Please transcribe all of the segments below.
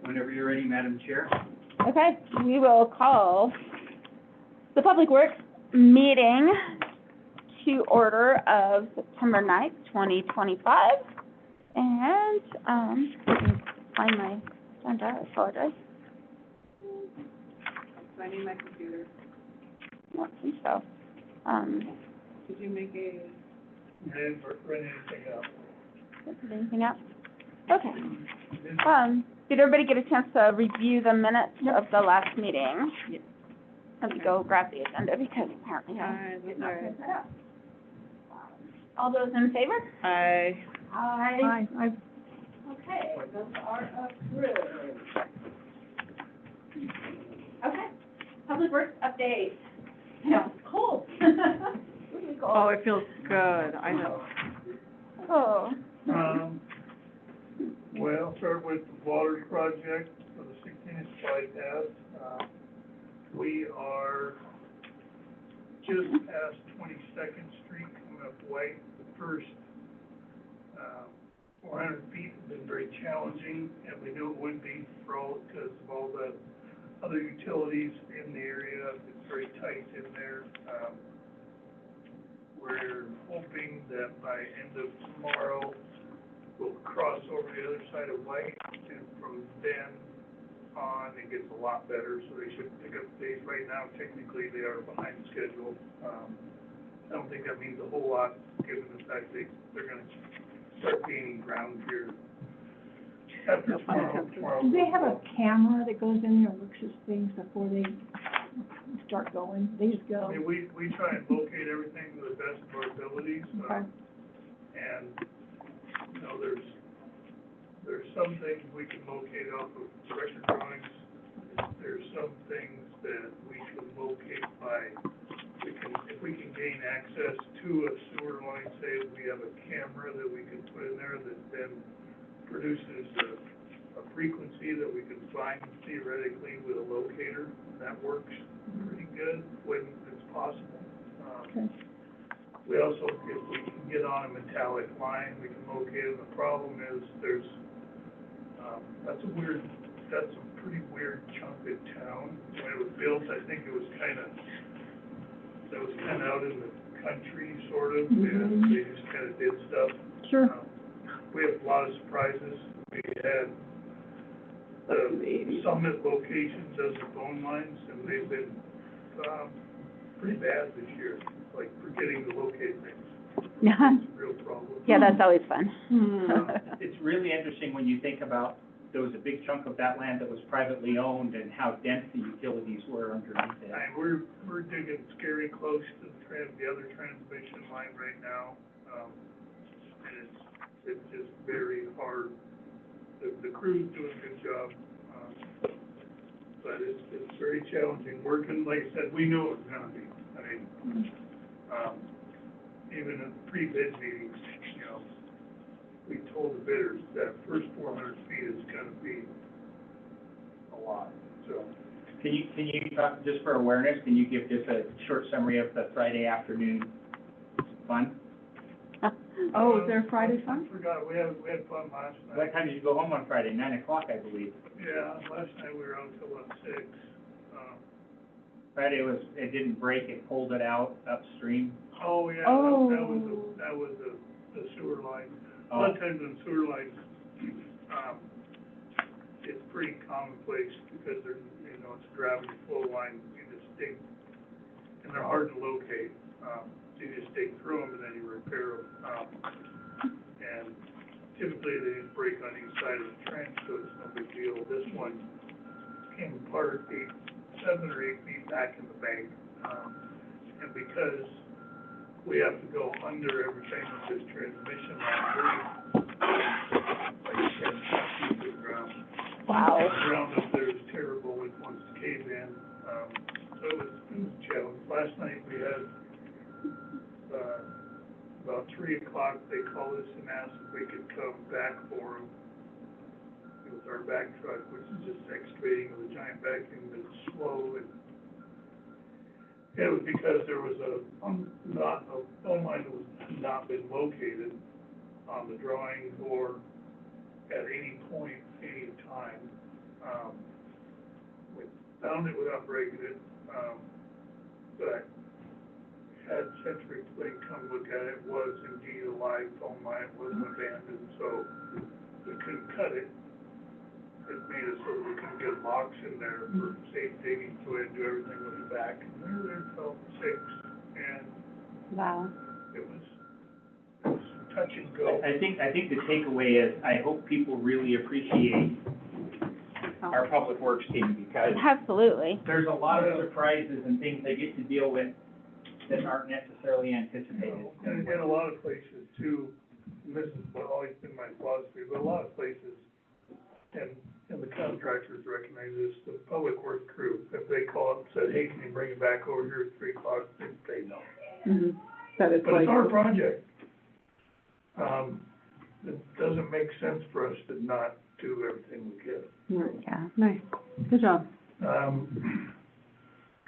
Whenever you're ready, Madam Chair. Okay, we will call the Public Works meeting to order of September 9th, 2025. And, let me find my agenda, I apologize. Finding my computer. I don't think so. Did you make a? I didn't print anything up. Didn't put anything up? Okay. Did everybody get a chance to review the minutes of the last meeting? Yep. Let me go grab the agenda because apparently I Aye, did not sorry. print that out. All those in favor? Aye. Aye. Aye. Okay, those are approved. Okay, Public Works update. No, it's cold. Oh, it feels good, I know. Oh. Well, start with the water project for the 16-inch bypass. We are just past 22nd Street coming up White. The first 400 feet have been very challenging, and we knew it would be because of all the other utilities in the area. It's very tight in there. We're hoping that by end of tomorrow, we'll cross over the other side of White, and from then on, it gets a lot better, so they should pick up days. Right now, technically, they are behind schedule. I don't think that means a whole lot, given the fact they're gonna start gaining ground here. After tomorrow. Do they have a camera that goes in there and looks at things before they start going? They just go? I mean, we try and locate everything to the best of our abilities. Okay. And, you know, there's some things we can locate off of director drawings. There's some things that we can locate by, if we can gain access to a sewer line, say we have a camera that we can put in there that then produces a frequency that we can find theoretically with a locator. That works pretty good when it's possible. Okay. We also, if we can get on a metallic line, we can locate it. The problem is that's a pretty weird chunk of town. When it was built, I think it was kind of out in the country, sort of. Mhm. They just kind of did stuff. Sure. We have a lot of surprises. We had the Summit location does the phone lines, and they've been pretty bad this year, like forgetting to locate things. Yeah. It's a real problem. Yeah, that's always fun. It's really interesting when you think about, there was a big chunk of that land that was privately owned and how dense the utilities were underneath it. And we're digging scary close to the other transmission line right now. And it's just very hard. The crew's doing a good job, but it's very challenging working. Like I said, we knew it was gonna be. I mean, even in the pre-bid meetings, you know, we told the bidders that first 400 feet is gonna be a lot, so. Can you, just for awareness, can you give just a short summary of the Friday afternoon fun? Oh, is there a Friday fun? I forgot, we had fun last night. What time did you go home on Friday? 9 o'clock, I believe. Yeah, last night we were out till about 6. Friday it didn't break, it pulled it out upstream. Oh, yeah, Oh. that was the sewer line. A Oh. lot of times in sewer lines, it's pretty commonplace because they're, you know, it's a gravity flow line, you just dig, and they're hard to locate. So you just dig through them and then you repair them. And typically they just break on each side of the trench, so it's no big deal. This one came apart 7 or 8 feet back in the bank. And because we have to go under everything with this transmission line, like 10 feet to the ground. Wow. The ground up there is terrible, it wants to cave in. So it was a challenge. Last night we had, about 3 o'clock, they called us and asked if we could come back for them. It was our back truck, which is just excavating with a giant vacuum that's slow. And it was because there was a phone line that was not been located on the drawing or at any point any time. We found it without breaking it, but had Century Link come look at it, it was indeed a live phone line, it wasn't abandoned, so we couldn't cut it. It made it so we couldn't get locks in there for safe digging, so we had to do everything with the back. And there fell 6, and Wow. it was touch and go. I think the takeaway is, I hope people really appreciate our public works team, because Absolutely. there's a lot of surprises and things they get to deal with that aren't necessarily anticipated. And in a lot of places too, and this has always been my philosophy, but a lot of places, and the contractors recognize this, the public works crew, if they call up and said, hey, can you bring it back over here at 3 o'clock, they say no. Mhm. That it's But like, it's our project. It doesn't make sense for us to not do everything we can. Yeah. nice, good job.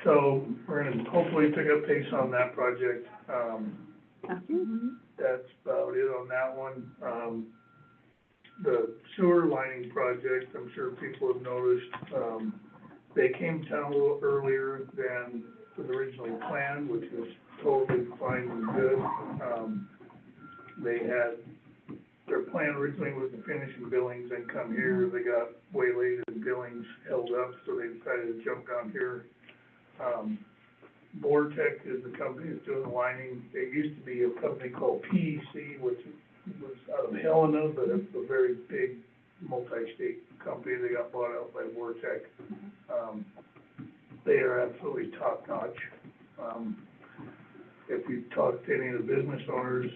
So we're gonna hopefully pick up pace on that project. That's about it on that one. The sewer lining project, I'm sure people have noticed, they came down a little earlier than was originally planned, which was totally fine and good. They had, their plan originally was to finish in Billings and come here. They got waylaid in Billings, held up, so they decided to jump down here. Vortec is the company that's doing the lining. It used to be a company called PEC, which was out of Helena, but it's a very big multi-state company. They got bought out by Vortec. They are absolutely top-notch. If you talk to any of the business owners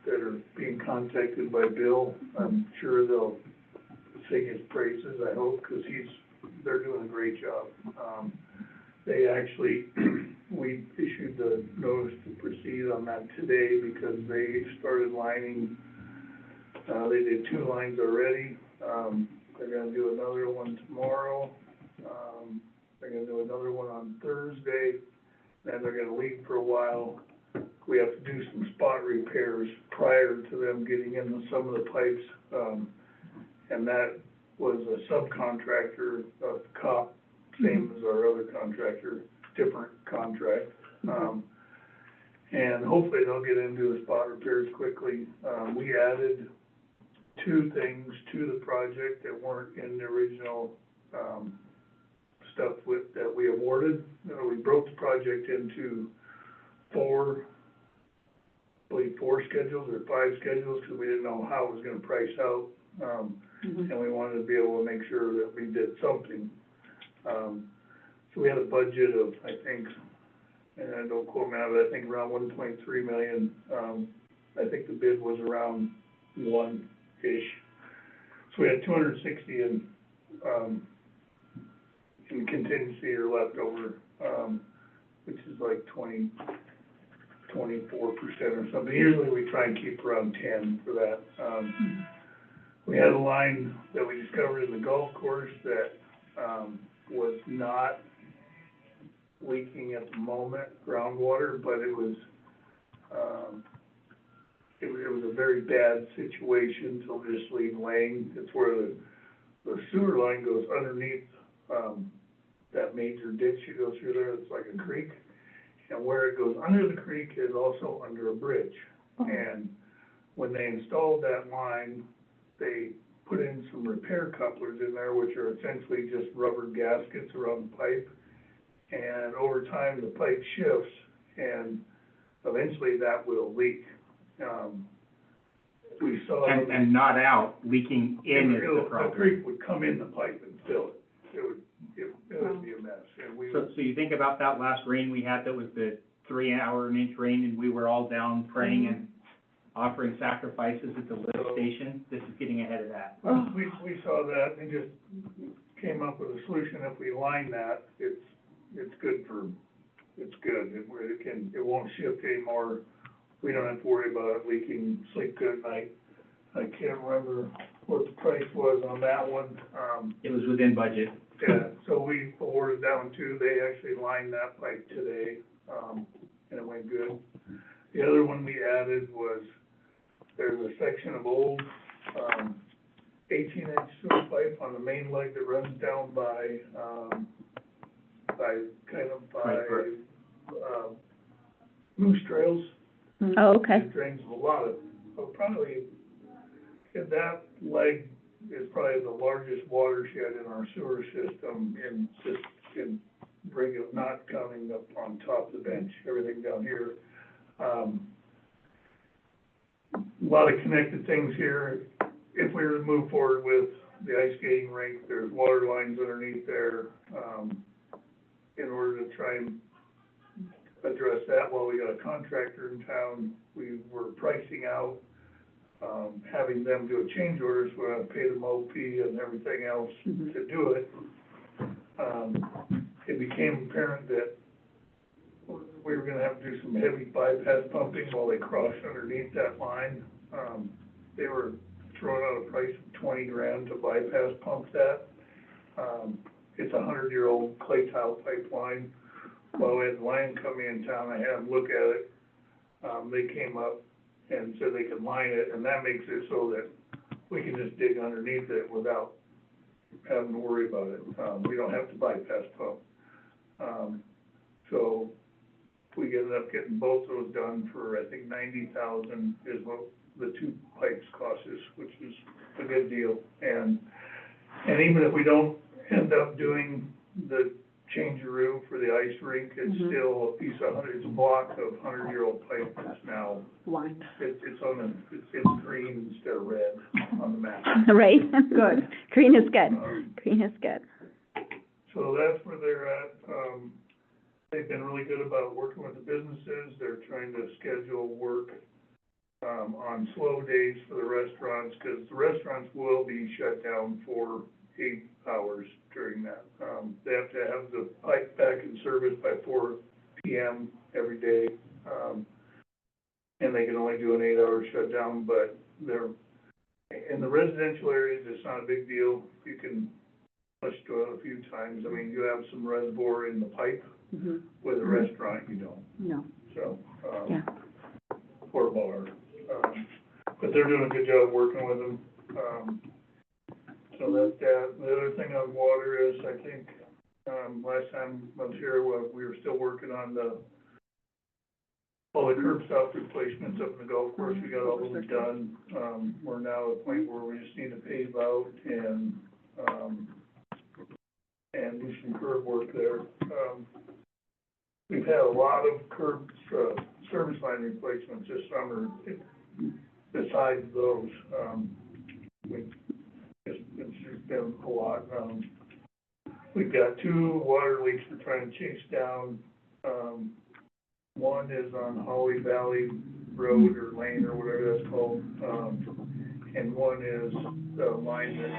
that are being contacted by Bill, I'm sure they'll sing his praises, I hope, because they're doing a great job. They actually, we issued the notice to proceed on that today because they started lining. They did 2 lines already. They're gonna do another one tomorrow. They're gonna do another one on Thursday. Then they're gonna leave for a while. We have to do some spot repairs prior to them getting into some of the pipes. And that was a subcontractor of COP, same as our other contractor, different contract. And hopefully they'll get into the spot repairs quickly. We added 2 things to the project that weren't in the original, stuff that we awarded. We broke the project into 4 schedules or 5 schedules, because we didn't know how it was gonna price out. And we wanted to be able to make sure that we did something. So we had a budget of, I think, and don't quote me on it, I think around 1.3 million. I think the bid was around 1-ish. So we had 260 in contingency or leftover, which is like 24% or something. Usually we try and keep around 10 for that. We had a line that we discovered in the golf course that was not leaking at the moment, groundwater, but it was a very bad situation, so we'll just leave laying. It's where the sewer line goes underneath that major ditch you go through there. It's like a creek, and where it goes under the creek is also under a bridge. And when they installed that line, they put in some repair couplers in there, which are essentially just rubber gaskets around the pipe. And over time, the pipe shifts, and eventually that will leak. We saw... And not out, leaking in is the problem. The creek would come in the pipe and fill it. It would be a mess. And we So you think about that last rain we had, that was the 3-hour an inch rain, and we were all down praying and offering sacrifices at the lift station. This is getting ahead of that. We saw that and just came up with a solution. If we line that, it's good. It won't shift anymore. We don't have to worry about it leaking. Sleep good at night. I can't remember what the price was on that one. It was within budget. Yeah, so we awarded that one too. They actually lined that pipe today, and it went good. The other one we added was, there's a section of old, 18-inch sewer pipe on the main leg that runs down by Right, correct. Moose Trails. Oh, okay. It drains a lot of, probably, and that leg is probably the largest watershed in our sewer system in Brigham, not counting up on top of the bench, everything down here. A lot of connected things here. If we were to move forward with the ice skating rink, there's water lines underneath there, in order to try and address that. While we got a contractor in town, we were pricing out, having them do a change order, so we have to pay them OP and everything else to do it. It became apparent that we were gonna have to do some heavy bypass pumping while they crossed underneath that line. They were throwing out a price of $20,000 to bypass pump that. It's a 100-year-old clay tile pipeline. While we had the line come in town, I had them look at it. They came up and said they could line it, and that makes it so that we can just dig underneath it without having to worry about it. We don't have to bypass pump. So we ended up getting both those done for, I think, $90,000 is what the two pipes cost us, which is a good deal. And even if we don't end up doing the change-a-roo for the ice rink, it's still a piece of it's a block of 100-year-old pipe that's now, Line. it's green instead of red on the map. Right? Good. Green is good. Green is good. So that's where they're at. They've been really good about working with the businesses. They're trying to schedule work on slow days for the restaurants, because the restaurants will be shut down for 8 hours during that. They have to have the pipe back in service by 4 p.m. every day, and they can only do an 8-hour shutdown. But they're in the residential areas, it's not a big deal. You can flush it a few times. I mean, you have some reservoir in the pipe. With a restaurant, you don't. No. So, Yeah. or bar. But they're doing a good job working with them. So that's that. The other thing on water is, I think, last time I was here, we were still working on all the curb stop replacements up in the golf course. We got all those done. We're now at a point where we just need to pave out and do some curb work there. We've had a lot of curb, service line replacements this summer. Besides those, it's just been a lot. We've got 2 water leaks we're trying to chase down. One is on Holly Valley Road or Lane or whatever that's called. And one is the line that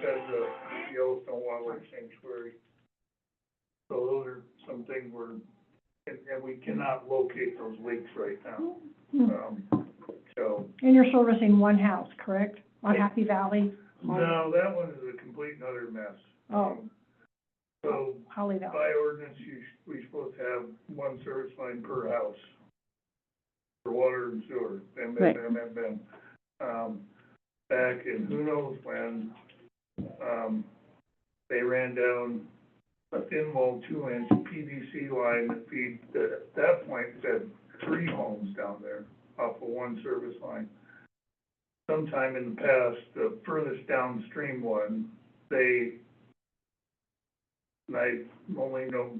says the Yellowstone Wildlife Sanctuary. So those are some things and we cannot locate those leaks right now. So. And you're servicing one house, correct? On Happy Valley? No, that one is a complete and utter mess. Oh. So Holly Valley. by ordinance, we're supposed to have 1 service line per house for water and sewer. Bam, bam, Right. bam, bam, bam. Back in who knows when, they ran down a thin wall 2-inch PVC line that feed, at that point, fed 3 homes down there off of 1 service line. Sometime in the past, the furthest downstream one, and I only know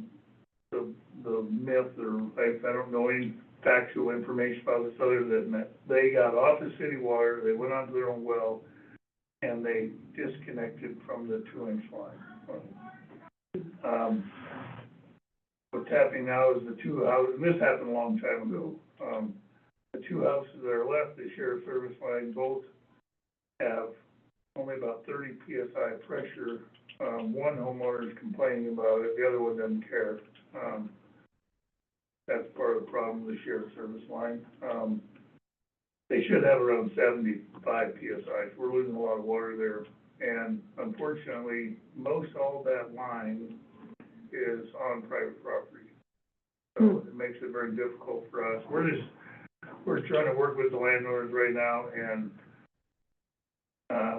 the myth, or I don't know any factual information about this other than that they got off the city water, they went onto their own well, and they disconnected from the 2-inch line. What's happening now is the 2 houses, and this happened a long time ago, the 2 houses that are left, the share service line, both have only about 30 PSI pressure. One homeowner is complaining about it, the other one doesn't care. That's part of the problem with the shared service line. They should have around 75 PSI, so we're losing a lot of water there. And unfortunately, most all that line is on private property. So it makes it very difficult for us. we're trying to work with the landowners right now, and,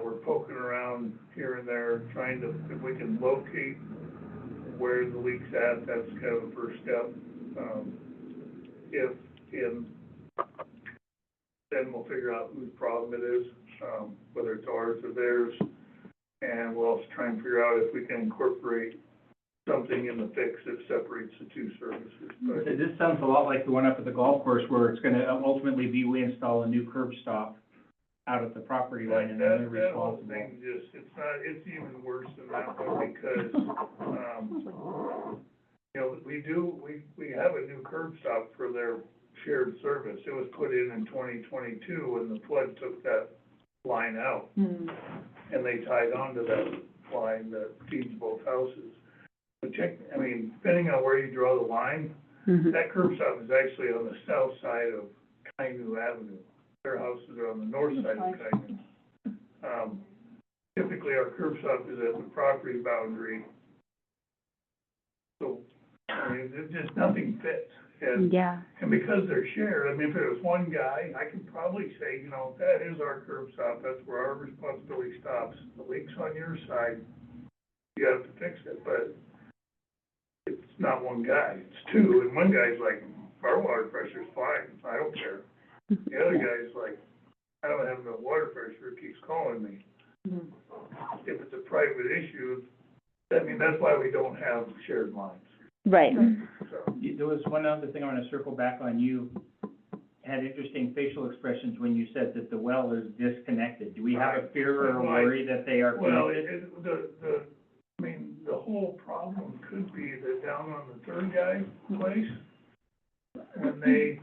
we're poking around here and there, trying to, if we can locate where the leak's at, that's kind of the first step. Then we'll figure out whose problem it is, whether it's ours or theirs, and we'll also try and figure out if we can incorporate something in the fix that separates the two services. But This sounds a lot like the one up at the golf course where it's gonna ultimately be we install a new curb stop out at the property line and then they're that whole responsible. thing just, it's even worse than that one because, you know, we have a new curb stop for their shared service. It was put in 2022 when the flood took that line out. And they tied onto that line that feeds both houses. But depending on where you draw the line, that curb stop is actually on the south side of Kainu Avenue. Their houses are on the north side of Kainu. Typically, our curb stop is at the property boundary. So, it just, nothing fits. And, Yeah. and because they're shared, if it was one guy, I could probably say, that is our curb stop, that's where our responsibility stops. The leak's on your side, you have to fix it, but it's not one guy, it's two, and one guy's like, our water pressure's fine, I don't care. The other guy's like, I don't have no water pressure, it keeps calling me. If it's a private issue, that's why we don't have shared lines, Right. so. There was one other thing I want to circle back on. You had interesting facial expressions when you said that the well is disconnected. Do we have a fear or a worry that they are Well, connected? the whole problem could be that down on the third guy's place, when they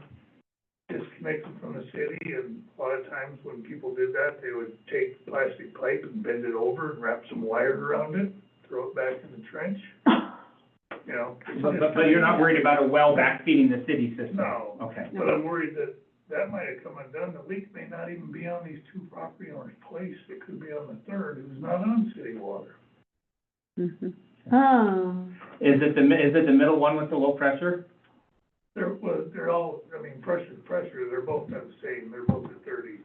disconnected from the city, and a lot of times when people did that, they would take plastic pipe and bend it over and wrap some wire around it, throw it back in the trench, But you're not worried about a well backfeeding the city system? No. Okay. But I'm worried that might have come undone. The leak may not even be on these two property owners' place. It could be on the third, who's not on city water. Is it the middle one with the low pressure? They're all, pressure, they're both at the same, they're both at 30.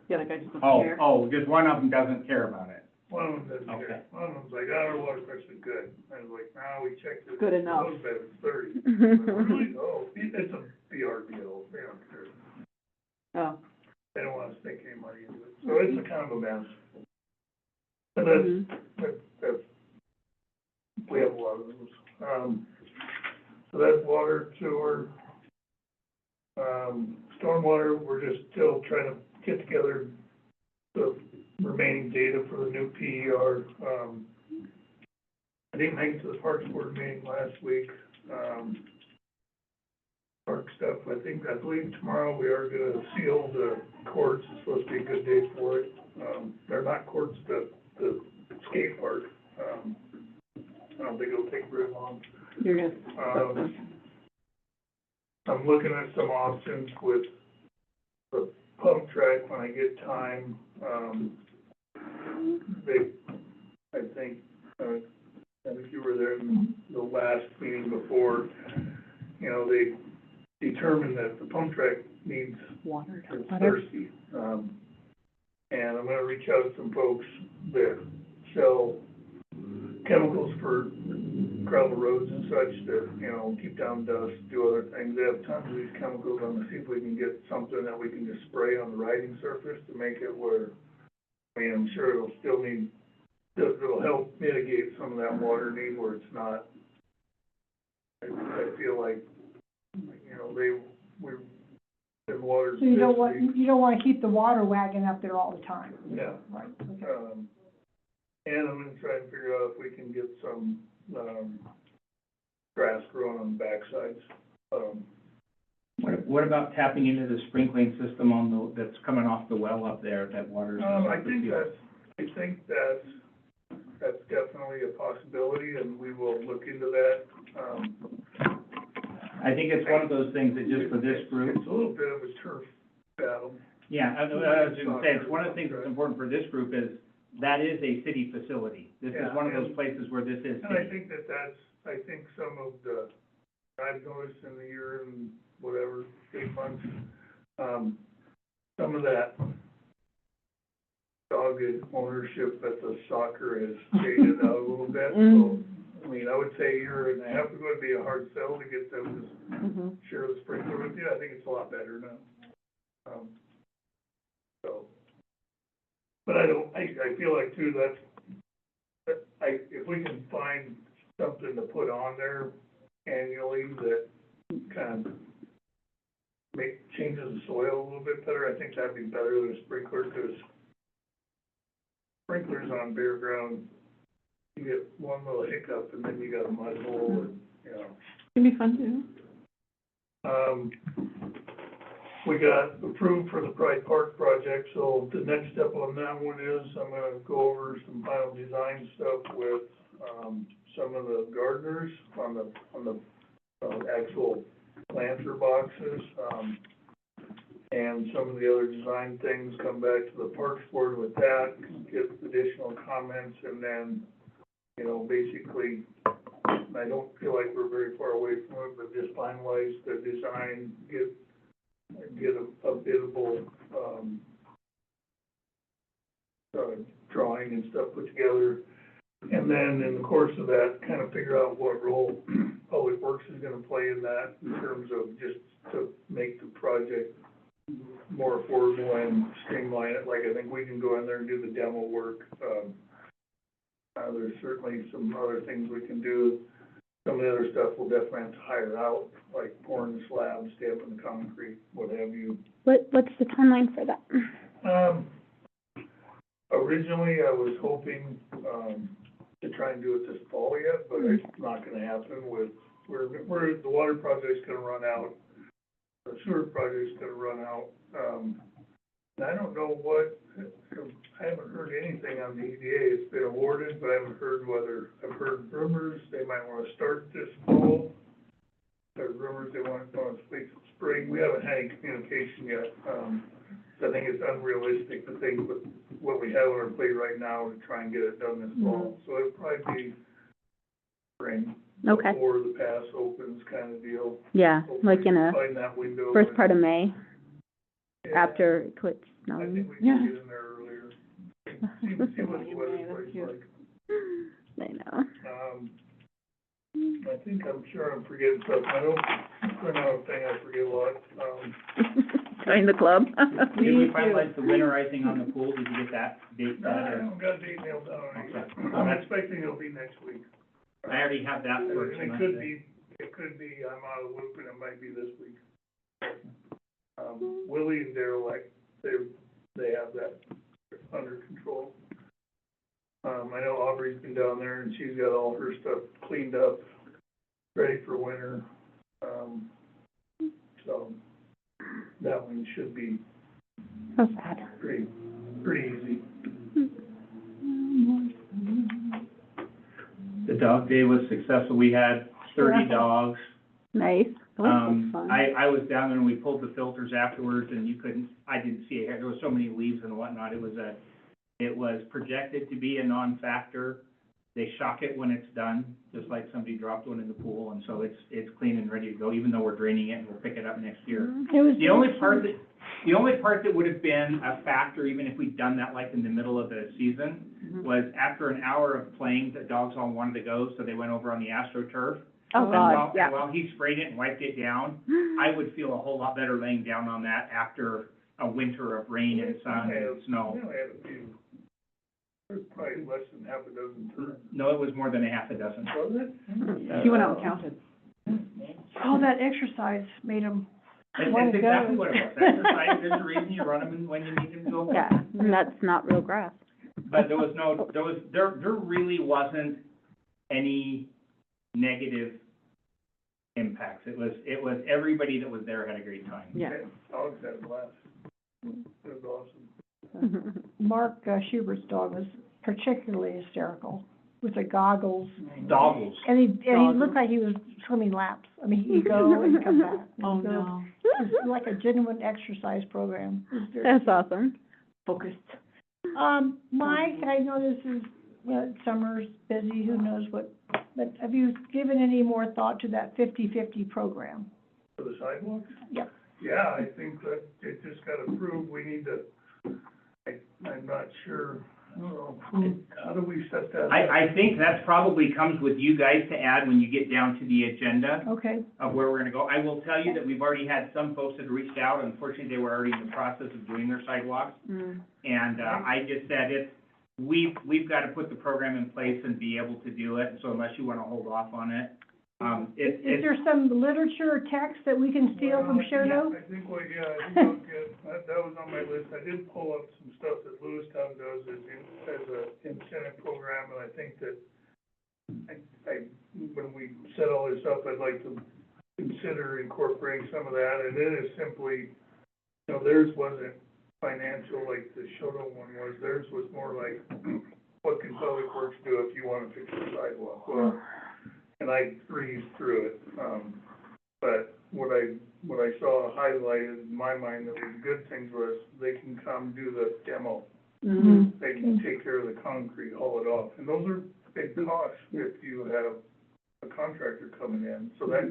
Yeah, the guy just Oh, there. just one of them doesn't care about it. One of them doesn't Okay. care. One of them's like, our water pressure's good. I was like, no, we checked it. Good enough. It was better than 30. I'm like, really? Oh, it's a BRDO, they don't care. Oh. They don't want to stake any money into it. So it's a kind of a mess. But that's, we have a lot of those. So that's water, sewer. Stormwater, we're just still trying to get together the remaining data for the new PER. I didn't make it to the Parks Board meeting last week. Park stuff, I believe tomorrow we are gonna seal the courts. It's supposed to be a good day for it. They're not courts, the skate park. I don't think it'll take very long. You're good. I'm looking at some options with the pump track when I get time. I think you were there in the last meeting before, they determined that the pump track needs, Water. it's thirsty. And I'm gonna reach out to some folks that sell chemicals for gravel roads and such that, keep down dust, do other things. They have tons of these chemicals. I'm gonna see if we can get something that we can just spray on the riding surface to make it where, I'm sure it'll help mitigate some of that water need where it's not. I feel like, there's water. So you don't want to keep the water wagon up there all the time? Yeah. Right, okay. And I'm gonna try and figure out if we can get some, grass growing on the backsides. What about tapping into the sprinkling system that's coming off the well up there that waters? I think that's definitely a possibility, and we will look into that. I think it's one of those things that just for this group. It's a little bit of a turf battle. Yeah, I was gonna say, it's one of the things that's important for this group is that is a city facility. This is one of those places where this is And I city. think I think some of I've noticed in the year and whatever, 8 months, Some of that dogged ownership at the soccer has faded out a little bit, so, I mean, I would say a year and a half ago would be a hard sell to get them to share the sprinkler with you. I think it's a lot better now. So, but I feel like too, if we can find something to put on there annually that kind of changes the soil a little bit better, I think that'd be better than a sprinkler, because sprinklers on bare ground, you get one little hiccup and then you got a mud hole, and, you know. It'd be fun too. We got approved for the Pride Park project, so the next step on that one is I'm gonna go over some final design stuff with, some of the gardeners on the actual planter boxes, and some of the other design things, come back to the Parks Board with that, get additional comments, and then, you know, basically, I don't feel like we're very far away from it, but just finalize the design, get a biddable, drawing and stuff put together. And then in the course of that, kind of figure out what role Public Works is gonna play in that, in terms of just to make the project more affordable and streamline it. Like, I think we can go in there and do the demo work. There's certainly some other things we can do. Some of the other stuff we'll definitely have to hire out, like pouring the slabs, stamping the concrete, what have you. What's the timeline for that? Originally, I was hoping, to try and do it this fall yet, but it's not gonna happen with, the water project's gonna run out, the sewer project's gonna run out, and I don't know I haven't heard anything on the EDA. It's been awarded, but I haven't heard I've heard rumors they might wanna start this fall. There's rumors they want to speak spring. We haven't had any communication yet. So I think it's unrealistic to think with what we have on our plate right now to try and get it done this fall. So it'll probably be spring. Okay. Before the pass opens, kind of deal. Yeah, like in a Find that window. first part of May, Yeah, after it quits I snowing. think we can get in there earlier. See what the weather's like. I know. I think I'm forgetting stuff. I don't, print out a thing, I forget a lot. Join the club. Did we finalize the winterizing on the pool? Did you get that date I set, or? haven't got a date nailed down on it yet. Okay. I'm expecting it'll be next week. I already have that And for it tonight. could be, I'm out of the loop, and it might be this week. Willie and Daryl, like, they have that under control. I know Aubrey's been down there, and she's got all her stuff cleaned up, ready for winter. So that one should be So sad. pretty easy. The dog day was successful. We had 30 dogs. Nice. I was down there and we pulled the filters afterwards, and I didn't see it. There was so many leaves and whatnot. It was projected to be a non-factor. They shock it when it's done, just like somebody dropped one in the pool, and so it's clean and ready to go, even though we're draining it and we'll pick it up next year. It was. The only part that would have been a factor, even if we'd done that like in the middle of the season, was after an hour of playing, the dogs all wanted to go, so they went over on the AstroTurf. Oh, And God, yeah. while he sprayed it and wiped it down, I would feel a whole lot better laying down on that after a winter of rain and sun and snow. We only had a few. There's probably less than half a dozen turns. No, it was more than a half a dozen. Was it? He went out and counted. Oh, that exercise made him That's want to exactly go. what it was. Exercise, there's a reason you run them when you need them to go. Yeah, and that's not real grass. But there really wasn't any negative impacts. It was everybody that was there had a great time. Yeah. Dogs had a blast. It was awesome. Mark Schubert's dog was particularly hysterical with the goggles. Doggles. And he looked like he was swimming laps. I mean, he'd go and come back. Oh, He'd go. no. It was like a genuine exercise program. It was very That's awesome. Focused. Mike, I know this is, summer's busy, who knows what, but have you given any more thought to that 50-50 program? For the sidewalks? Yep. Yeah, I think that it just got approved, we need to, I'm not sure, I don't know, how do we set that up? I think that probably comes with you guys to add when you get down to the agenda Okay, of where we're gonna go. I will tell you that we've already had some folks that have reached out, unfortunately, they were already in the process of doing their sidewalks. Mm. And, I just said we've got to put the program in place and be able to do it, so unless you wanna hold off on it, is there some literature or text that we can steal from Shoto? I think, well, yeah, I think I'll get, that was on my list, I did pull up some stuff that Lewistown does as a incentive program, and I think that when we set all this up, I'd like to consider incorporating some of that, and it is simply, you know, theirs wasn't financial like the Shoto one was, theirs was more like, what can Public Works do if you wanna fix the sidewalk? Well, and I breezed through it, but what I saw highlighted in my mind that was good things was they can come do the demo. Mm-hmm. They can take care of the concrete, haul it off, and those are big costs if you have a contractor coming in, so that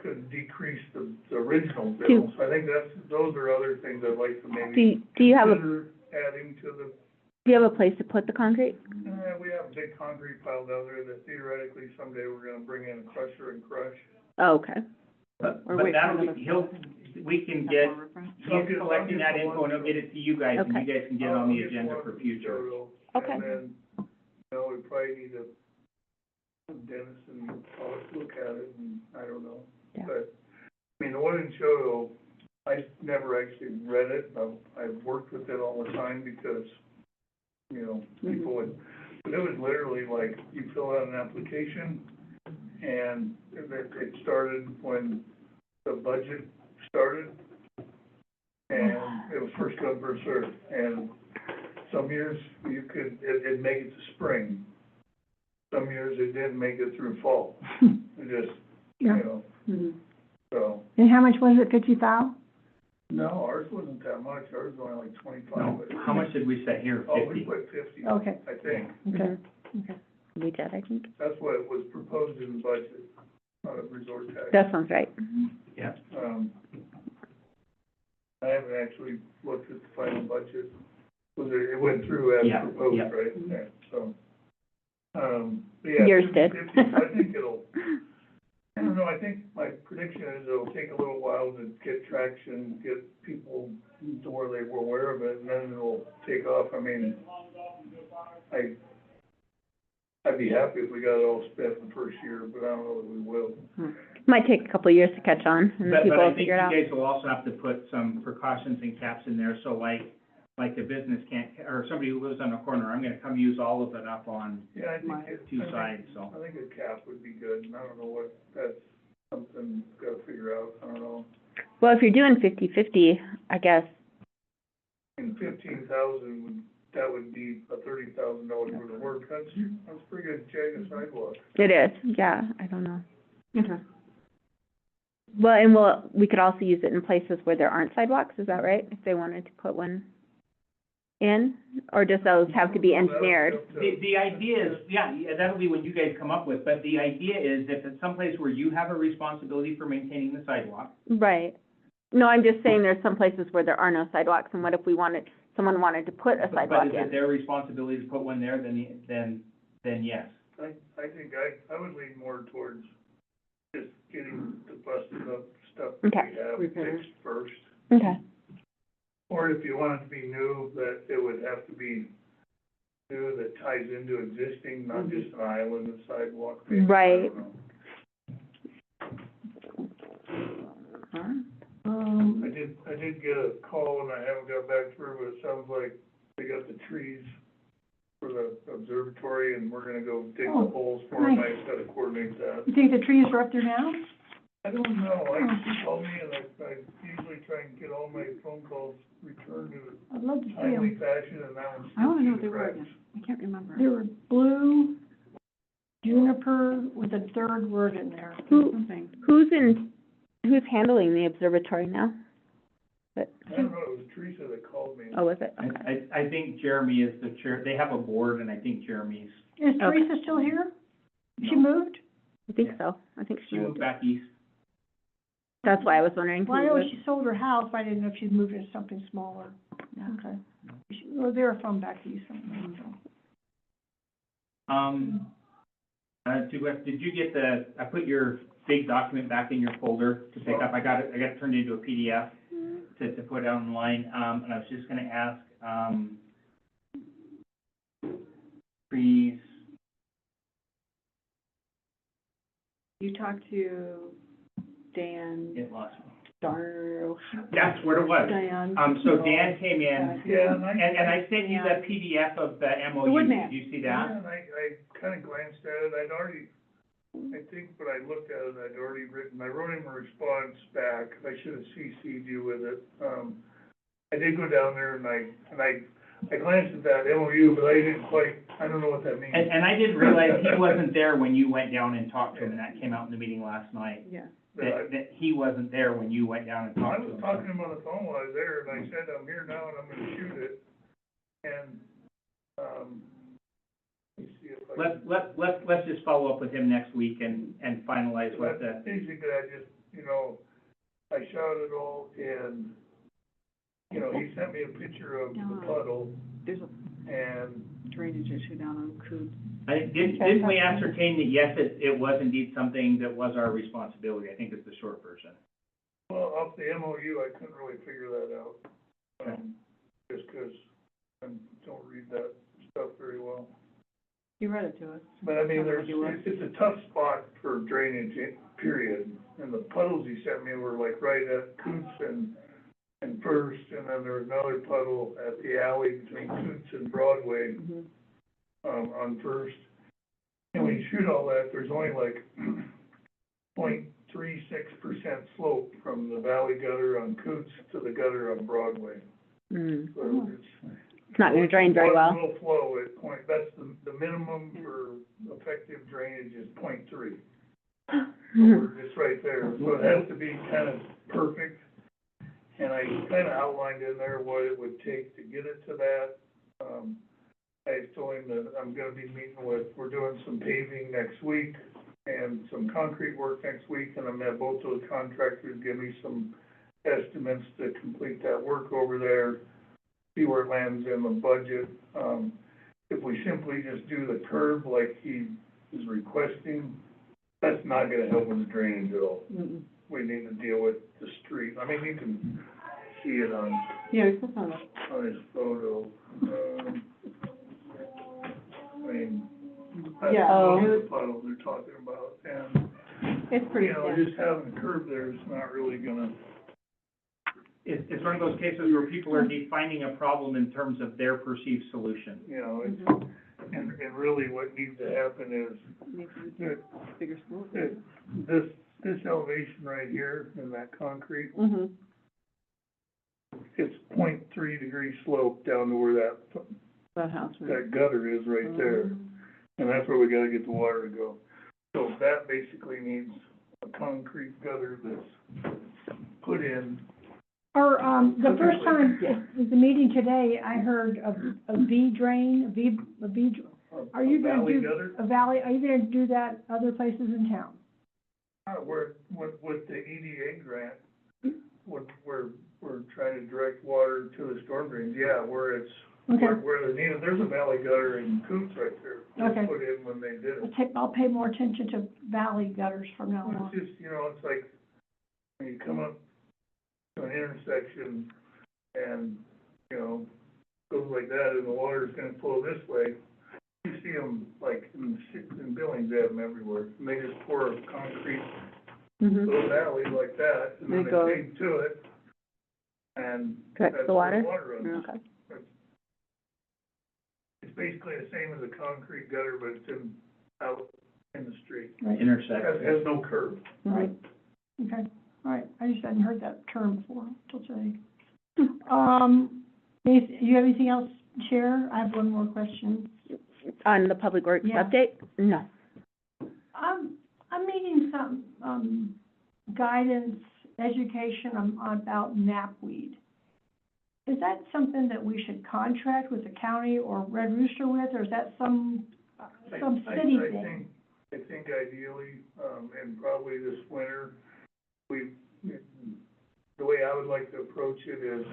could decrease the original bill. So I think those are other things I'd like to maybe Do you have a, consider adding to the. do you have a place to put the concrete? We have a big concrete pile down there that theoretically someday we're gonna bring in a crusher and crush. Oh, okay. but Or wait for that'll another- be, we can get, More refresh. he's collecting that info and he'll get it to you guys, and you guys can get it on the agenda for future. Okay. And then, you know, we probably need to have Dennis and Paul look at it, and I don't know. Yeah. But, I mean, the one in Shoto, I never actually read it, I've worked with it all the time because, you know, people would, but it was literally like, you fill out an application, and it started when the budget started, and it was first come, first served, and some years you could, it'd make it to spring, some years it didn't make it through fall, it just, you Yeah. know, Mhm. so. And how much was it, 50,000? No, ours wasn't that much, ours was only like 25. No, but- how much did we set here? Oh, we 50? put 50, Okay, I think. okay. We did, I think. That's what was proposed in the budget, resort tax. That sounds right. Yeah. I haven't actually looked at the final budget. It went through as Yeah, proposed, yeah. right? Yeah, so, but yeah. Yours did. 50, I think I don't know, I think my prediction is it'll take a little while to get traction, get people to where they were aware of it, and then it'll take off. I mean, I'd be happy if we got it all spent in the first year, but I don't know that we will. Might take a couple of years to catch on, and then people But I will think figure you it out. guys will also have to put some precautions and caps in there, so like the business can't, or somebody who lives on a corner, I'm gonna come use all of it up on Yeah, I think it. two sides, so. I think a cap would be good, and I don't know what, that's something gotta figure out, I don't know. Well, if you're doing 50/50, I guess, And 15,000 that would be a $30,000 worth of work, that's pretty good jag of sidewalk. it is, yeah, I don't know. Okay. Well, and we could also use it in places where there aren't sidewalks, is that right? If they wanted to put one in, or does those have to be engineered? The idea is, yeah, that'll be what you guys come up with, but the idea is if it's someplace where you have a responsibility for maintaining the sidewalk, Right. No, I'm just saying there's some places where there are no sidewalks, and what if someone wanted to put a but sidewalk is it in? their responsibility to put one there, then yes. I think I would lean more towards just getting the busted up stuff Okay. that we have Repairs. fixed first. Okay, Or if you want it to be new, that it would have to be new that ties into existing, not just an island of sidewalk. maybe, I Right. don't know. I did get a call and I haven't got back through, but it sounds like they got the trees for the observatory and we're gonna go dig the Oh, holes for them. nice. I just gotta coordinate that. You think the trees are up there now? I don't know, she called me and I usually try and get all my phone calls returned in I'd love to a see timely them. fashion and that one's I wanna know through what they the were cracks. again. I can't remember. They were blue, juniper with a third word in there. Something. who's handling the observatory now? But, I don't know, it was Teresa that called me. oh, was it? Okay. I think Jeremy is the chair, they have a board, and I think Jeremy's, Is Okay. Teresa still here? She no, moved? I think Yeah. so. I think she moved back east. That's why I was wondering who Well, I know was. she sold her house, but I didn't know if she'd moved into something smaller. Yeah. Okay. Well, they were from back east, so. Did you get I put your big document back in your folder to pick up, I got it turned into a PDF to put online, and I was just gonna ask, please, You talked to Dan it lost me. Darrow. That's what it was. Dan. So Dan came in, Yeah, and and I sent you the PDF of the MOU, Woodman. did you see Yeah, that? and I kinda glanced at it, I think when I looked at it, I wrote him a response back, I should have CC'd you with it. I did go down there and I glanced at that MOU, but I don't know what that means. And I didn't realize he wasn't there when you went down and talked to him, and that came out in the meeting last night. Yeah. That he wasn't there when you went down and I talked to was him. talking to him on the phone while I was there, and I said, I'm here now and I'm gonna shoot it. And, let me see if I can. Let's just follow up with him next week and finalize what the, Basically, I just, I shot it all and, he sent me a picture of the puddle There's a and, drainage issue down on Coos. didn't we ascertain that, yes, it was indeed something that was our responsibility? I think is the short version. well, off the MOU, I couldn't really figure that out. Okay. Just 'cause I don't read that stuff very well. He read it to us. But I mean, Sounded like it was. it's a tough spot for drainage, period. And the puddles he sent me were like right at Coots and First, and then there was another puddle at the alley between Coots and Broadway, Mhm. on First. And when you shoot all that, there's only like 0.36% slope from the valley gutter on Coots to the gutter on Broadway. Mm. So It's not gonna drain very well. water will flow at that's the minimum for effective drainage is 0.3. It's right there, so it has to be kind of perfect. And I kind of outlined in there what it would take to get it to that. I told him that I'm gonna be we're doing some paving next week and some concrete work next week, and I'm gonna have both those contractors give me some estimates to complete that work over there, see where it lands in the budget. If we simply just do the curb like he is requesting, that's not gonna help with the drainage at all. Mm-mm. We need to deal with the street. I mean, you can see it on Yeah, it's just on the, his photo. I mean, that's Yeah. the puddle they're talking about, and, it's pretty, just having a curb there is not really gonna, it's one of those cases where people are defining a problem in terms of their perceived solution. it's, Mhm. and really what needs to happen is Needs to be that, bigger slope. this elevation right here in that concrete, Mm-hmm. it's 0.3 degree slope down to where That house, right? that gutter is right there. And that's where we gotta get the water to go. So that basically needs a concrete gutter that's put in. Or, the first time, at the meeting today, I heard of a V drain, are you gonna Valley do gutter, a valley, are you gonna do that other places in town? with the EDA grant, we're trying to direct water to the storm drains, where it's, Okay, where they're needed. There's a valley gutter in Coots right there. Okay. They put in when they did it. I'll pay more attention to valley gutters from now Well, on. it's just, it's like, when you come up to an intersection and, goes like that, and the water's gonna flow this way, you see them, like, in Billings, they have them everywhere, and they just pour a concrete Mm-hmm. little valley like that, and then They they go- dig to it, and Correct, that's the where water? the water runs. Okay. It's basically the same as a concrete gutter, but it's out in the street. Right, Intersect. Has no curb. right, okay, all right, I just hadn't heard that term before, till today. You have anything else, Chair? I have one more question. On the Public Works Yeah. update? No. I'm needing some, guidance, education about knapweed. Is that something that we should contract with the county or Red Rooster with, or is that some city thing? I think ideally, and probably this winter, we the way I would like to approach it is,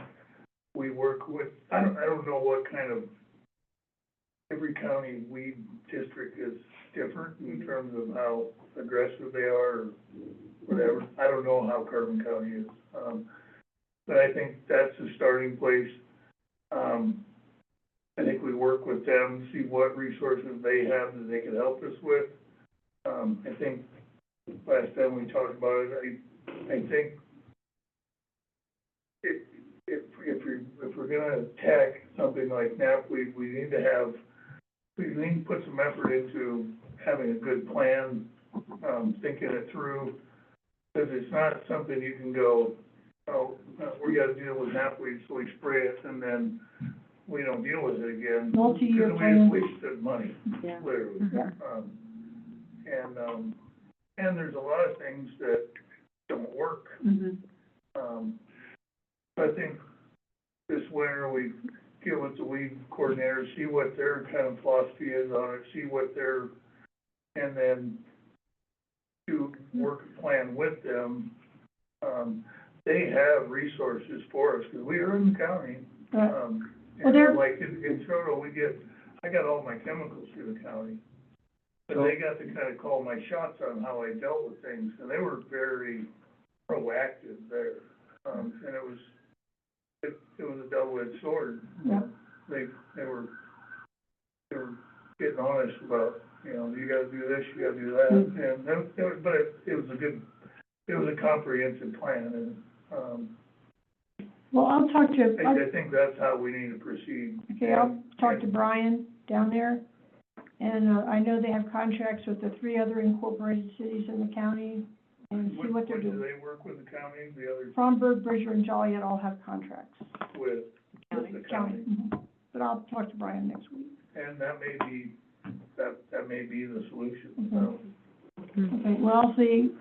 we work with, I don't know what kind of, every county weed district is different in terms of how aggressive they are, or whatever. I don't know how Carbon County is, but I think that's a starting place. I think we work with them, see what resources they have that they can help us with. I think last time we talked about it, I think if we're gonna attack something like knapweed, we need to put some effort into having a good plan, thinking it through, because it's not something you can go, oh, we gotta deal with knapweed, so we spray it, and then we don't deal with it again. Multi-year Because plan. we just wasted money, Yeah. literally. Yeah. And there's a lot of things that don't work. I think this winter, we get with the weed coordinator, see what their kind of philosophy is on it, see what their, and then to work a plan with them. They have resources for us, because we are in the county. Well, they're- Like in Truro, I got all my chemicals through the county. But they got to kind of call my shots on how I dealt with things, and they were very proactive there. And it was a double-edged sword. Yeah. They were getting honest about, you gotta do this, you gotta do that, and but it was a comprehensive plan, and, Well, I'll talk to, I think that's how we need to proceed. okay, I'll talk to Brian down there. And, I know they have contracts with the 3 other incorporated cities in the county, and see what they're Do doing. they work with the county, the other, Fromberg, Bridger, and Joliet all have contracts with with the the county. Mhm. But I'll talk to Brian next week. And that may be the solution, so. Okay, well, I'll see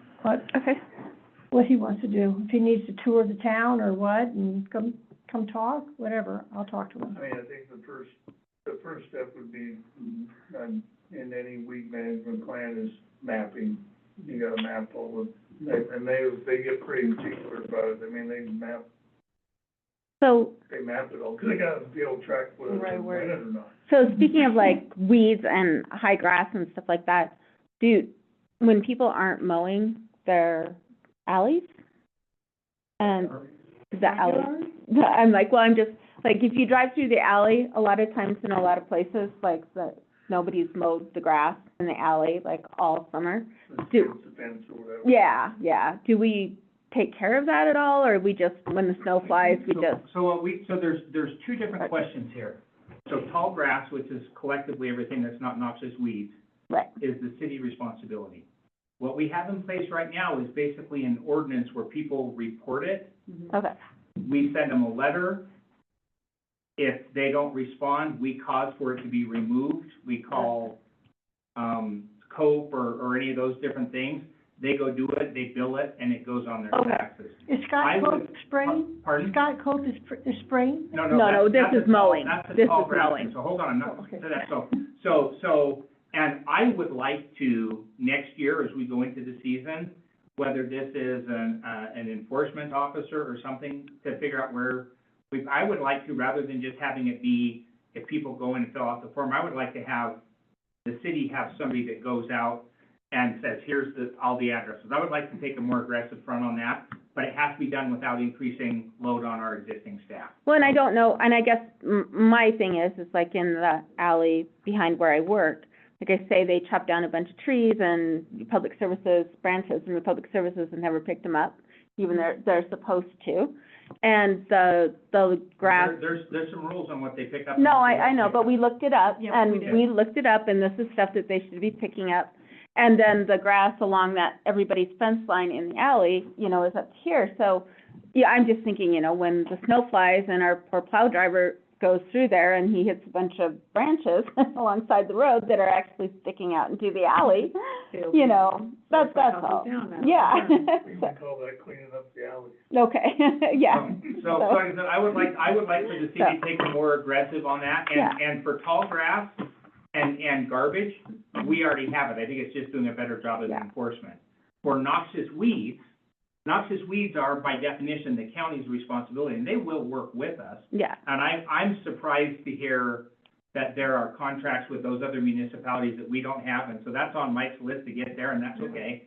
what he wants to do. If he needs to tour the town or what, and come talk, whatever, I'll talk to him. I mean, I think the first step would be, in any weed management plan is mapping. You gotta map all the, and they get pretty particular about it. I mean, they map it all, because they gotta be able to track whether Right, they're where- planted or not. So speaking of like weeds and high grass and stuff like that, when people aren't mowing their alleys? And the alley, I'm like, well, I'm just, like, if you drive through the alley, a lot of times in a lot of places, like, nobody's mowed the grass in the alley, like, all summer. It's a fence or whatever. Yeah. Do we take care of that at all, or we just, when the snow flies, we just? So there's 2 different questions here. So tall grass, which is collectively everything that's not noxious weeds, Right. is the city responsibility. What we have in place right now is basically an ordinance where people report it. Okay, We send them a letter. If they don't respond, we cause for it to be removed. We call, COPE or any of those different things. They go do it, they bill it, and it goes on their Okay. taxes. Is I Scott would- Cope spraying? Pardon? Scott Cope is spraying? No, No, that's this is a tall- mowing. That's a This tall is grass mowing. thing. So hold on, I'm not, Oh, okay. so that's, so, and I would like to, next year, as we go into the season, whether this is an enforcement officer or something, to figure out where, I would like to, rather than just having it be, if people go in and fill out the form, I would like to have the city have somebody that goes out and says, here's all the addresses. I would like to take a more aggressive front on that, but it has to be done without increasing load on our existing staff. well, and I don't know, and I guess my thing is like in the alley behind where I work, like I say, they chop down a bunch of trees and public services, branches and the public services have never picked them up, even they're supposed to. And the grass, There's some rules on what they pick up. no, and what they I don't know, pick but up. we looked it up, Yeah, we and did. we looked it up, and this is stuff that they should be picking up. And then the grass along everybody's fence line in the alley, is up here, so, yeah, I'm just thinking, when the snow flies and our poor plow driver goes through there and he hits a bunch of branches alongside the road that are actually sticking out into the alley, that's all. Yeah. We can call that cleaning up the alley. Okay, yeah. So, like I said, I would like for the city to take more aggressive on that, Yeah. and for tall grass and garbage, we already have it, I think it's just doing a better job of Yeah. enforcement. For noxious weeds, Noxious weeds are, by definition, the county's responsibility, and they will work with us. Yeah, And I'm surprised to hear that there are contracts with those other municipalities that we don't have, and so that's on Mike's list to get there, and that's okay.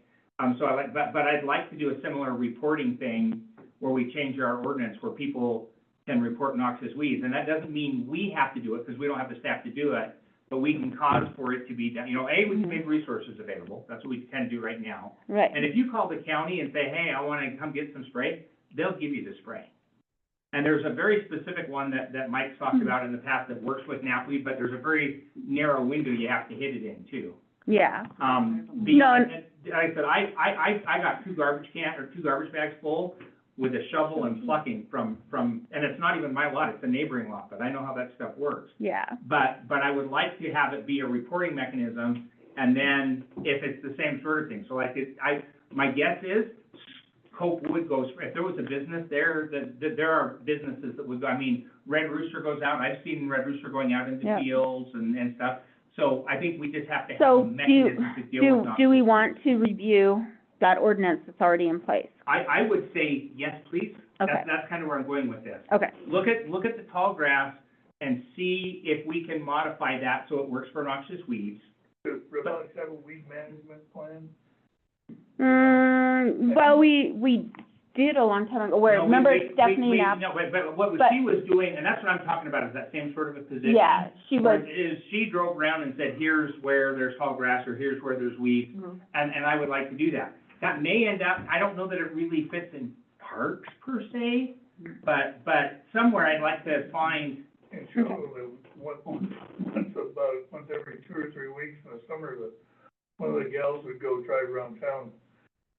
So but I'd like to do a similar reporting thing where we change our ordinance where people can report noxious weeds. And that doesn't mean we have to do it, because we don't have the staff to do it, but we can cause for it to be done. You know, we can make resources available. That's what we tend to do right now. right. And if you call the county and say, hey, I want to come get some spray, they'll give you the spray. And there's a very specific one that Mike's talked about in the past that works with knapweed, but there's a very narrow window you have to hit it in too. Yeah, And like I said, I got two garbage bags full with a shovel and plucking from, and it's not even my lot, it's a neighboring lot, but I know how that stuff works. yeah, But I would like to have it be a reporting mechanism, and then if it's the same sort of thing, so like my guess is Cope Wood goes, if there was a business there, that there are businesses that would go, I mean, Red Rooster goes out, I've seen Red Rooster going out into Yeah. fields and stuff. So I think we just have to have So a mechanism to deal with do we noxious want to review that ordinance that's already in place? I would say, yes, please. Okay. That's kind of where I'm going with this. Okay, Look at the tall grass and see if we can modify that so it works for noxious weeds. Does Ravalli have a weed management plan? well, we did a long time ago, where, No, we- remember we- Stephanie we- Knapp? No, but what But- she was doing, and that's what I'm talking about, is that same sort of a position. Yeah, she where was, it is, she drove around and said, here's where there's tall grass, or here's where there's weeds, and I would like to do that. That may end up, I don't know that it really fits in parks per se, but somewhere I'd like to find, And show that once every 2 or 3 weeks in the summer, one of the gals would go drive around town,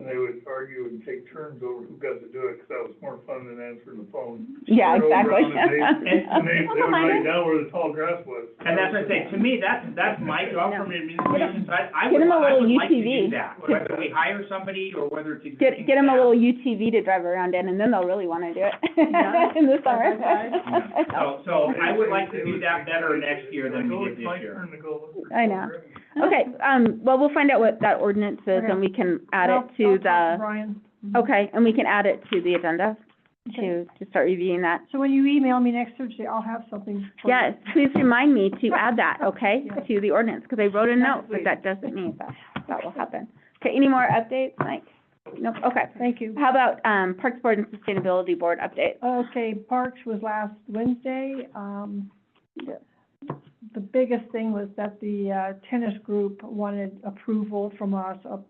and they would argue and take turns over who got to do it, because that was more fun than answering the phone. yeah, They'd go exactly. around and they would write down where the tall grass was. and that's what I say, to me, that's my job from an administration side. I Get would him a little like to UTV. do that, whether we hire somebody or whether it's Get existing them a staff. little UTV to drive around in, and then they'll really wanna do it Yeah. in the summer. So I would like to do that better next year than we did It's my this year. turn to go look for I know. tall grass. Okay, well, we'll find out what that ordinance is, and we can add it to I'll talk the, Brian. okay, and we can add it to the agenda to start reviewing that. So when you email me next Thursday, I'll have something for you. Yes, please remind me to add that, okay, Yeah. to the ordinance, because I wrote a note, but that doesn't mean that will happen. Okay, any more updates, Mike? Nope, okay. Thank you. How about, Parks Board and Sustainability Board update? Okay, Parks was last Wednesday. The biggest thing was that the tennis group wanted approval from us of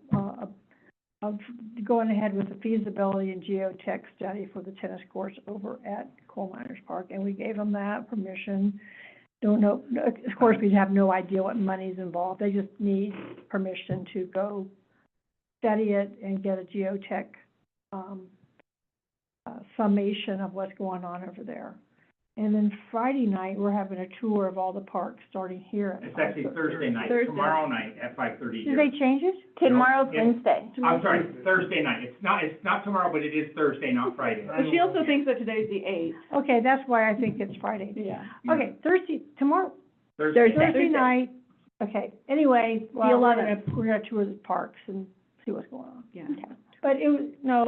going ahead with the feasibility and geotech study for the tennis courts over at Coal Miners Park, and we gave them that permission. Don't know, of course, we have no idea what money's involved. They just need permission to go study it and get a geotech summation of what's going on over there. And then Friday night, we're having a tour of all the parks, starting here at It's actually 5:30. Thursday night, Thursday. tomorrow night at 5:30 Did here. they change it? Tomorrow's Yeah. Wednesday. I'm sorry, Thursday night. It's not tomorrow, but it is Thursday, not Friday. But she also thinks that today's the 8th. Okay, that's why I think it's Friday. Yeah. Okay, tomorrow, Thursday. Thursday night, okay, anyway, The well, we're 11th. gonna tour the parks and see what's going on. Yeah. But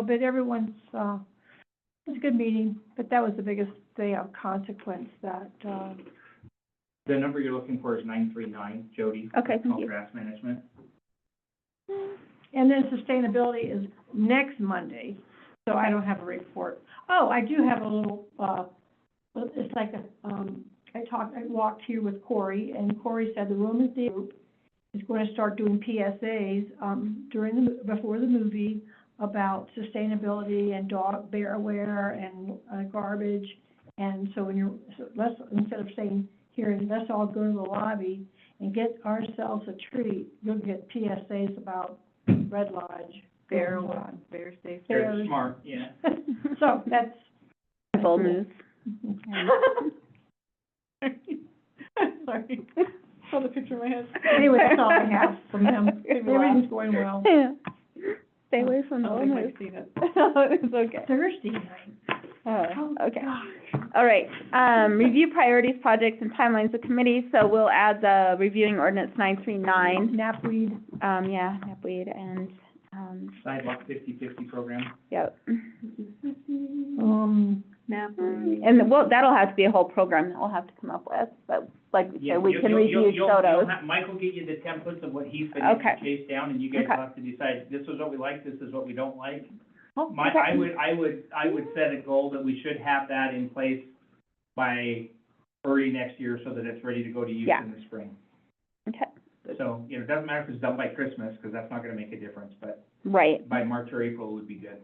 but everyone's, it was a good meeting, but that was the biggest thing of consequence that, The number you're looking for is 939, Jody. Okay, thank Tall you. grass management. and then sustainability is next Monday, so I don't have a report. Oh, I do have a little, it's like I walked here with Corey, and Corey said the room is the group is going to start doing PSAs, before the movie about sustainability and bear aware and garbage. And so instead of saying, here, let's all go to the lobby and get ourselves a treat, you'll get PSAs about Red Lodge. Bear Gold one, Lodge. bear safe. They're Bears. smart, yeah. So that's, Bold news. Sorry. Saw the picture in my head. anyway, that's all I have from them. Made me laugh. Everything's going well. Stay away from I bold don't think news. I've seen it. It's okay. Thursday night. Oh, okay. gosh. All right, review priorities, projects, and timelines of committees, so we'll add the reviewing ordinance 939, Knapweed, yeah, knapweed, and, Sidewalk 50/50 program. Yep. Napoli. And well, that'll have to be a whole program that we'll have to come up with, but like we Yeah, said, we you'll- can you'll- review you'll photos. have- Mike will get you the templates of what he's been Okay. able to chase down, and you guys Okay. will have to decide, this is what we like, this is what we don't like. Oh, My, okay. I would set a goal that we should have that in place by early next year so that it's ready to go to use Yeah. in the spring. Okay, So, you know, it doesn't matter if it's done by Christmas, because that's not gonna make a difference, but right, by March or April would be good.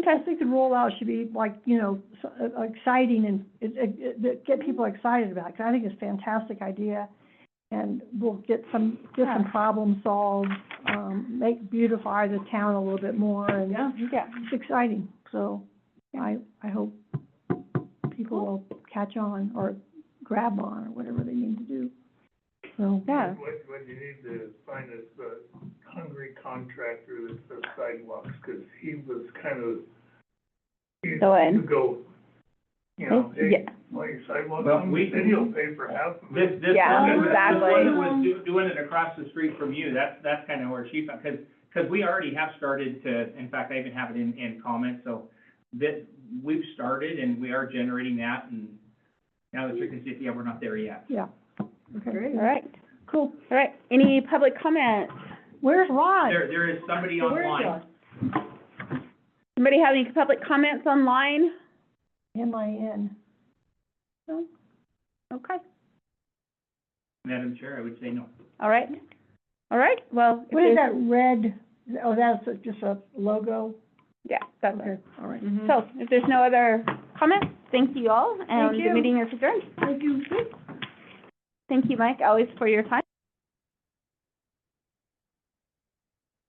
I think the rollout should be like, you know, exciting and get people excited about it, 'cause I think it's a fantastic idea. And we'll get some problems solved, beautify the town a little bit more, and Yeah. yeah. it's exciting. So I hope people will catch on or grab on or whatever they need to do. So, Yeah. What you need to find is the hungry contractor that does sidewalks, 'cause he was kind of, he So in. would go, you know, hey, Yeah. well, your sidewalks, Well, the city will pay for half of it. This Yeah, one that was, exactly. this one that was doing it across the street from you, that's kind of where she found, because we already have started to, in fact, I even have it in comments, so that, we've started and we are generating that, and now that you can see, yeah, we're not there yet. yeah. Okay, All right, cool. all right. Any public comments? Where's Rod? There is somebody online. Anybody have any public comments online? MIN. No? Okay, Madam Chair, I would say no. all right. All right, well, if What is there's- that red, oh, that's just a logo? Yeah, that's it. Okay, all right. So, if there's no other comments, thank you all, and Thank the you. meeting is adjourned. Thank you. Thank you, Mike, always for your time.